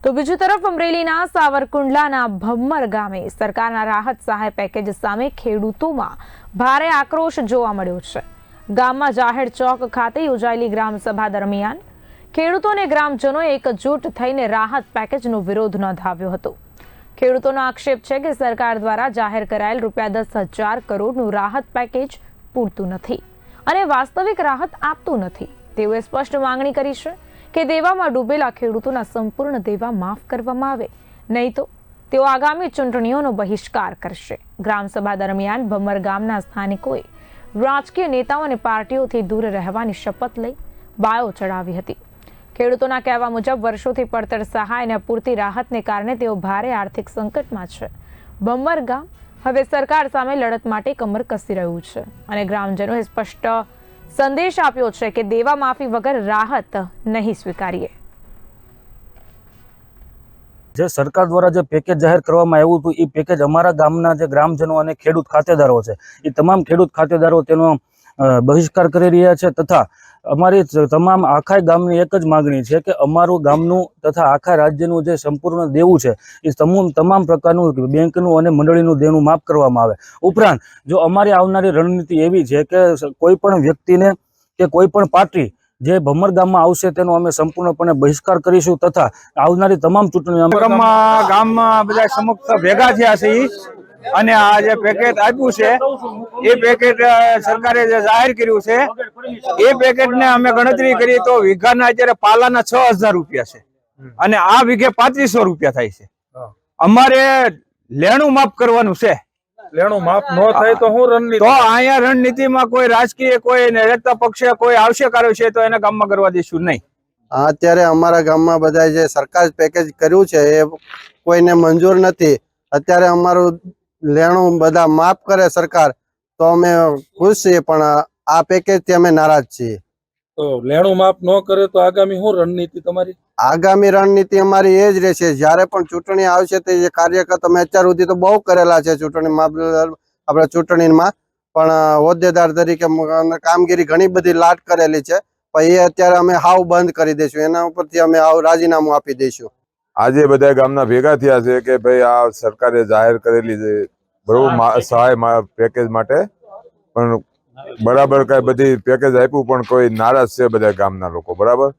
તો બીજી તરફ અમરેલીના સાવરકુંડલાના ભમ્મર ગામે સરકારના રાહત સહાય પેકેજ સામે ખેડૂતોમાં ભારે આક્રોશ જોવા મળ્યો છે। ગામમાં જાહેર ચોક ખાતે યોજાયેલી ગ્રામસભા દરમિયાન ખેડૂતો અને ગ્રામજનોએ એકજૂટ થઈને રાહત પેકેજનો વિરોધ નોંધાવ્યો હતો। ખેડૂતોનો આક્ષેપ છે કે સરકાર દ્વારા જાહેર કરાયેલ ₹10,000 કરોડનું રાહત પેકેજ પૂરતું નથી અને વાસ્તવિક રાહત આપતું નથી। તેઓએ સ્પષ્ટ માંગણી કરી છે કે દેવામાં ડૂબેલા ખેડૂતોના સંપૂર્ણ દેવા માફ કરવામાં આવે, નહીં તો તેઓ આગામી ચૂંટણીઓનો બહિષ્કાર કરશે। ગ્રામસભા દરમિયાન ભમ્મર ગામના સ્થાનિકોએ રાજકીય નેતાઓ અને પાર્ટીઓથી દૂર રહેવાની શપથ લઈ બાયો ચડાવી હતી। ખેડૂતોના કહેવા મુજબ વર્ષોથી પડતર સહાય અને અપૂરતી રાહતને કારણે તેઓ ભારે આર્થિક સંકટમાં છે। ભમ્મર ગામ હવે સરકાર સામે લડત માટે કમર કસી રહ્યું છે અને ગ્રામજનોએ સ્પષ્ટ સંદેશ આપ્યો છે કે દેવા માફી વગર રાહત નહીં સ્વીકારીએ। જે સરકાર દ્વારા જે પેકેજ જાહેર કરવામાં આવ્યું હતું એ પેકેજ અમારા ગામના જે ગ્રામજનો અને ખેડૂત ખાતેદારો છે એ તમામ ખેડૂત ખાતેદારો તેનો બહિષ્કાર કરી રહ્યા છે તથા અમારી તમામ આખા ગામની એક જ માગણી છે કે અમારું ગામનું તથા આખા રાજ્યનું જે સંપૂર્ણ દેવું છે એ તમામ પ્રકારનું બેંકનું અને મંડળીનું દેવું માફ કરવામાં આવે। ઉપરાંત જો અમારી આવનારી રણનીતિ એવી છે કે કોઈ પણ વ્યક્તિને કે કોઈ પણ પાર્ટી જે ભમ્મર ગામમાં આવશે તેનો અમે સંપૂર્ણપણે બહિષ્કાર કરીશું તથા આવનારી તમામ ચૂંટણીઓ ગામમાં બધા સમક્ષ ભેગા થયા છે અને આ જે પેકેજ આપ્યું છે એ પેકેજ સરકારે જે જાહેર કર્યું છે એ પેકેજને અમે ગણતરી કરી તો વીઘાના અત્યારે પાલાના ₹6,000 છે અને આ વીઘે ₹3,500 થાય છે। અમારે લેણું માફ કરવાનું છે। લેણું માફ ન થાય તો શું રણનીતિ? તો અહીંયા રણનીતિમાં કોઈ રાજકીય કોઈ રહેતા પક્ષે કોઈ આવશે કર્યો છે તો એને ગામમાં કરવા દઈશું નહીં। અત્યારે અમારા ગામમાં બધા જે સરકાર પેકેજ કર્યું છે એ કોઈને મંજૂર નથી। અત્યારે અમારું લેણું બધા માફ કરે સરકાર તો અમે ખુશ છીએ, પણ આ પેકેજથી અમે નારાજ છીએ। તો લેણું માફ ન કરે તો આગામી શું રણનીતિ તમારી? આગામી રણનીતિ અમારી એ જ રહેશે, જ્યારે પણ ચૂંટણી આવશે તે જે કાર્યકર્તા અમે અત્યાર સુધી તો બહુ કરેલા છે ચૂંટણીમાં, આપણે ચૂંટણીમાં પણ હોદ્દેદાર તરીકે કામગીરી ઘણી બધી લાટ કરેલી છે, પણ એ અત્યારે અમે હાવ બંધ કરી દઈશું, એના ઉપરથી અમે હાવ રાજીનામું આપી દઈશું। આજે બધા ગામના ભેગા થયા છે કે ભાઈ આ સરકારે જાહેર કરેલી છે બરોબર સહાય પેકેજ માટે, પણ બરાબર કઈ બધી પેકેજ આપ્યું પણ કોઈ નારાજ છે બધા ગામના લોકો, બરાબર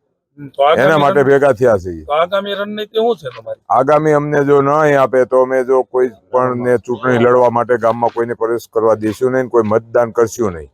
એના માટે ભેગા થયા છે। આગામી રણનીતિ શું છે તમારી? આગામી અમને જો ન આપે તો અમે જો કોઈ પણ ને ચૂંટણી લડવા માટે ગામમાં કોઈને પ્રવેશ કરવા દઈશું નહીં, કોઈ મતદાન કરશું નહીં।